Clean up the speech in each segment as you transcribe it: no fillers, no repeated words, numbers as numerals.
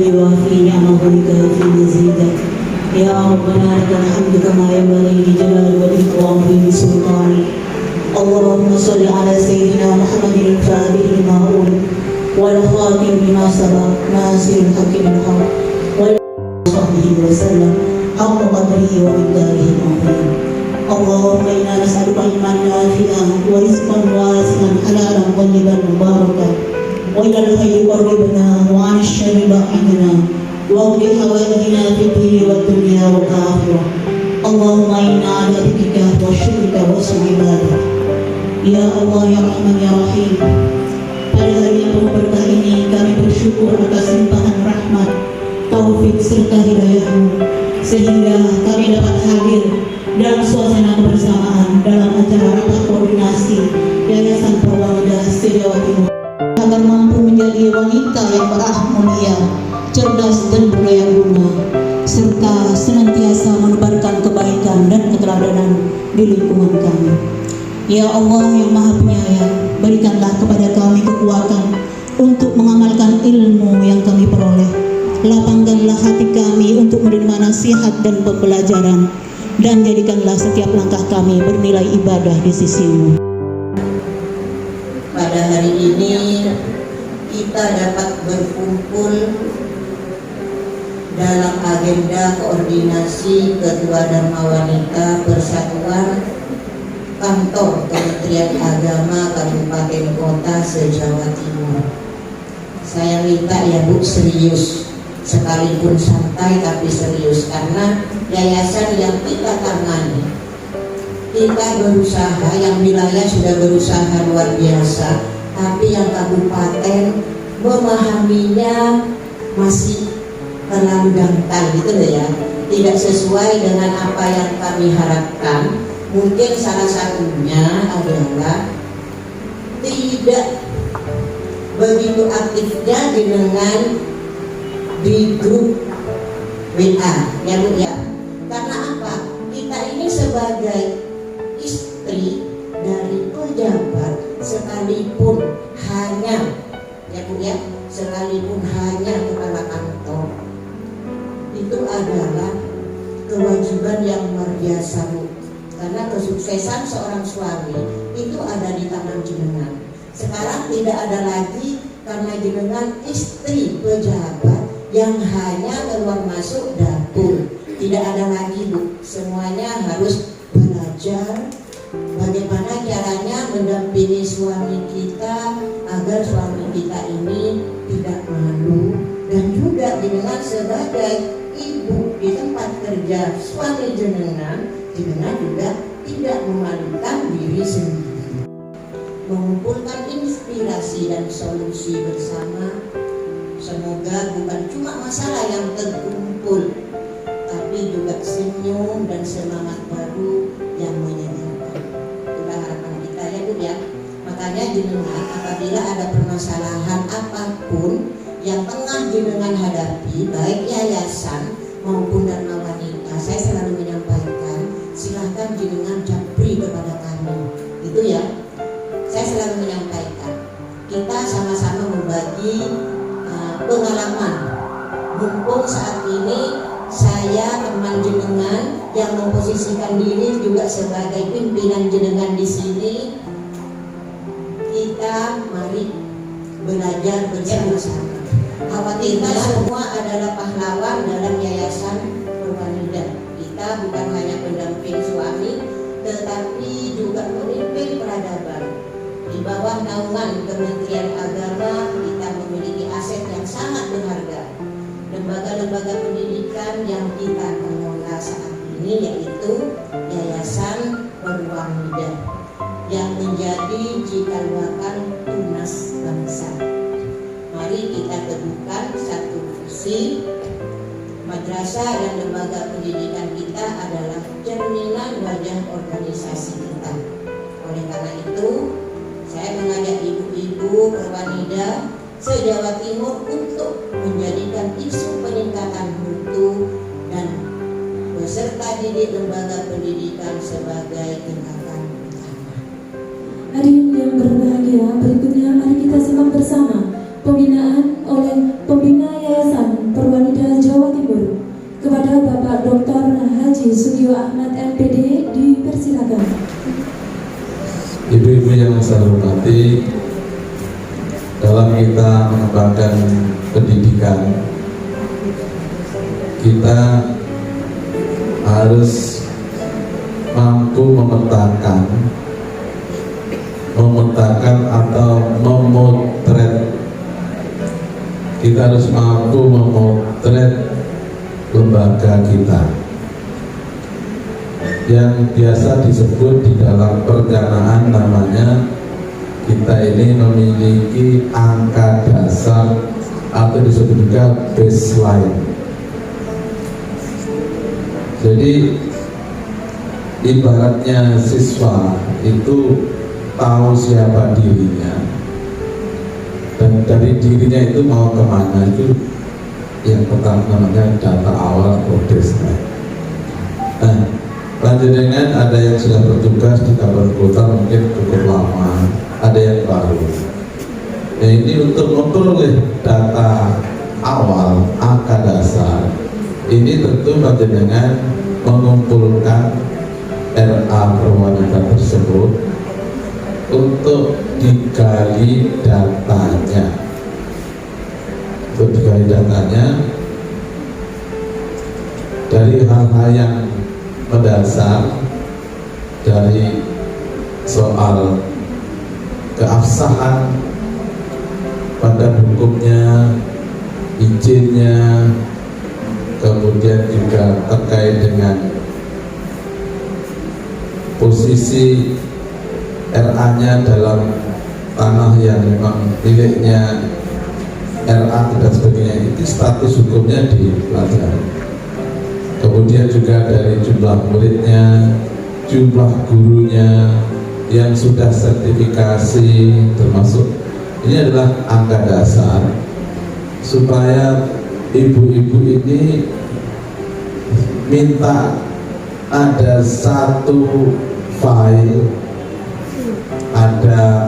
يوافي نعمه ويكافئ مزيدا يا ربنا لك الحمد كما ينبغي لجلال وجهك وعظيم سلطانك. اللهم صل على سيدنا محمد الفاتح لما أولد والخاتم لما سبق ناصر الحق بالحق وصحبه وسلم حق قدره ومقداره العظيم. اللهم إنا نسألك علما نافعا ورزقا واسعا حلالا طيبا مباركا وإلى الخير قربنا وعن الشر بعدنا واقض حوائجنا في الدين والدنيا والآخرة. اللهم إنا على ذكرك وشكرك وحسن عبادتك. Ya Allah, ya Rahman, ya Rahim, pada hari yang penuh berkah ini kami bersyukur atas limpahan rahmat, taufik serta hidayah-Mu, sehingga kami dapat hadir dalam suasana kebersamaan dalam acara rapat koordinasi Yayasan Purwanida se-Jawa Timur agar mampu menjadi wanita yang berakhlak mulia, cerdas dan berdaya guna, serta senantiasa menebarkan kebaikan dan keteladanan di lingkungan kami. Ya Allah yang Maha Penyayang, berikanlah kepada kami kekuatan untuk mengamalkan ilmu yang kami peroleh. Lapangkanlah hati kami untuk menerima nasihat dan pembelajaran, dan jadikanlah setiap langkah kami bernilai ibadah di sisi-Mu. Pada hari ini kita dapat berkumpul dalam agenda koordinasi Ketua Dharma Wanita Persatuan Kantor Kementerian Agama Kabupaten Kota se-Jawa Timur. Saya minta ya Bu, serius, sekalipun santai tapi serius, karena yayasan yang kita tangani, kita berusaha, yang wilayah sudah berusaha luar biasa, tapi yang kabupaten memahaminya masih terlalu dangkal gitu loh ya, tidak sesuai dengan apa yang kami harapkan. Mungkin salah satunya adalah tidak begitu aktifnya dengan di grup WA ya Bu ya. Karena apa? Kita ini sebagai istri dari pejabat, sekalipun hanya ya Bu ya, sekalipun hanya kepala kantor, itu adalah kewajiban yang luar biasa Bu. Karena kesuksesan seorang suami itu ada di tangan jenengan. Sekarang tidak ada lagi, karena jenengan istri pejabat yang hanya keluar masuk dapur. Tidak ada lagi Bu, semuanya harus belajar bagaimana caranya mendampingi suami kita agar suami kita ini tidak malu. Dan juga jenengan sebagai ibu di tempat kerja suami jenengan juga tidak memalukan diri sendiri. Mengumpulkan inspirasi dan solusi bersama, semoga bukan cuma masalah yang terkumpul, tapi juga senyum dan semangat baru yang menyenangkan. Itulah harapan kita ya Bu ya. Makanya jenengan apabila ada permasalahan apapun yang tengah jenengan hadapi, baik yayasan maupun Dharma Wanita, saya selalu menyampaikan, silahkan jenengan japri kepada kami, itu ya. Saya selalu menyampaikan, kita sama-sama membagi pengalaman. Mumpung saat ini saya teman jenengan yang memposisikan diri juga sebagai pimpinan jenengan di sini, kita mari belajar bersama-sama. Kita semua adalah pahlawan dalam Yayasan Purwanida. Kita bukan hanya pendamping suami, tetapi juga pemimpin peradaban. Di bawah naungan Kementerian Agama, kita memiliki aset yang sangat berharga. Lembaga-lembaga pendidikan yang kita kelola saat ini yaitu Yayasan Purwanida, yang menjadi cikaluakan tunas bangsa. Mari kita teguhkan satu visi. Madrasah dan lembaga pendidikan kita adalah cerminan wajah organisasi kita. Oleh karena itu, saya mengajak ibu-ibu Purwanida se-Jawa Timur untuk menjadikan isu peningkatan mutu dan peserta didik lembaga pendidikan sebagai tindakan utama. Hadirin yang berbahagia, berikutnya mari kita simak bersama pembinaan oleh pembina Yayasan Bapak Dr. Haji Sugio Ahmad MPD dipersilakan. Ibu-ibu yang saya hormati, dalam kita mengembangkan pendidikan, kita harus mampu memetakan atau memotret. Kita harus mampu memotret lembaga kita yang biasa disebut di dalam perencanaan namanya kita ini memiliki angka dasar atau disebut juga baseline. Jadi ibaratnya siswa itu tahu siapa dirinya dan dari dirinya itu mau kemana, itu yang pertama namanya data awal atau baseline. Nah, lanjutnya ada yang sudah bertugas di kabupaten kota mungkin cukup lama, ada yang baru. Nah, ini untuk memperoleh data awal, angka dasar, ini tentu dengan mengumpulkan RA perwanita tersebut untuk digali datanya. Untuk digali datanya dari hal-hal yang mendasar, dari soal keabsahan pada hukumnya, izinnya, kemudian juga terkait dengan posisi RA-nya dalam tanah yang memang miliknya RA dan sebagainya, itu status hukumnya dipelajari. Kemudian juga dari jumlah muridnya, jumlah gurunya yang sudah sertifikasi, termasuk ini adalah angka dasar supaya ibu-ibu ini minta ada satu file, ada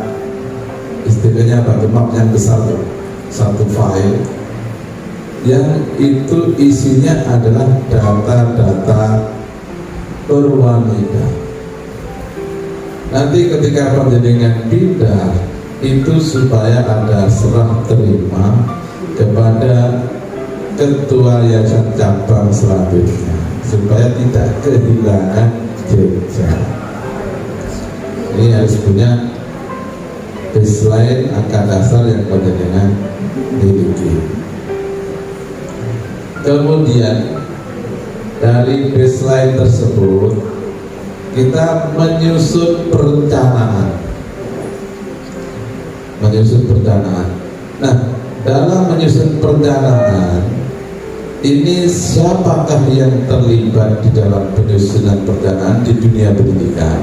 istilahnya map yang besar, satu file yang itu isinya adalah data-data perwanita. Nanti ketika panjenengan pindah itu supaya ada serah terima kepada ketua yayasan cabang selanjutnya supaya tidak kehilangan jejak. Ini harus punya baseline angka dasar yang panjenengan miliki. Kemudian dari baseline tersebut kita menyusun perencanaan. Nah, dalam menyusun perencanaan ini siapakah yang terlibat di dalam penyusunan perencanaan di dunia pendidikan?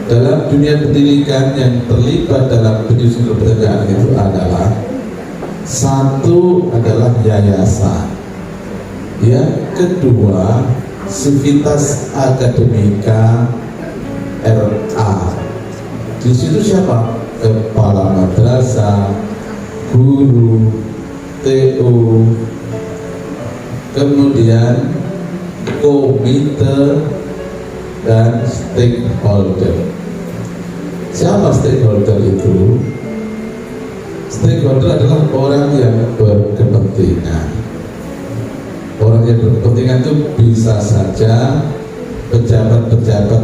Dalam dunia pendidikan yang terlibat dalam penyusunan perencanaan itu adalah satu adalah yayasan, yang kedua Sivitas Akademika RA. Di situ siapa? Kepala madrasah, guru, TU, kemudian komite dan stakeholder. Siapa stakeholder itu? Stakeholder adalah orang yang berkepentingan. Orang yang berkepentingan itu bisa saja pejabat-pejabat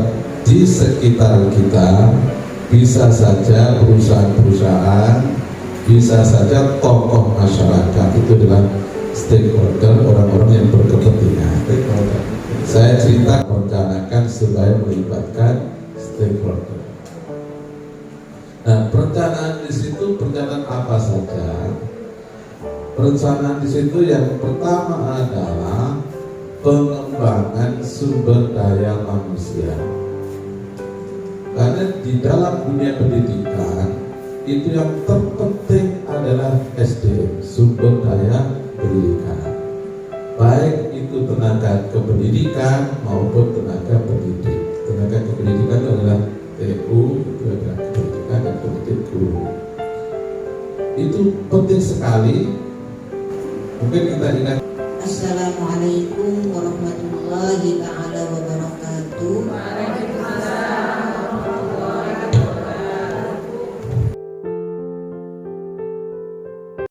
di sekitar kita, bisa saja perusahaan-perusahaan, bisa saja tokoh masyarakat. Itu adalah stakeholder, orang-orang yang berkepentingan. Saya cerita merencanakan supaya melibatkan stakeholder. Nah, perencanaan di situ perencanaan apa saja? Perencanaan di situ yang pertama adalah pengembangan sumber daya manusia. Karena di dalam dunia pendidikan itu yang terpenting adalah SDM, sumber daya pendidikan. Baik itu tenaga kependidikan maupun tenaga pendidik. Tenaga kependidikan adalah TU, itu adalah kependidikan dan pendidik guru. Itu penting sekali. Mungkin kita ingat Assalamualaikum warahmatullahi taala wabarakatuh.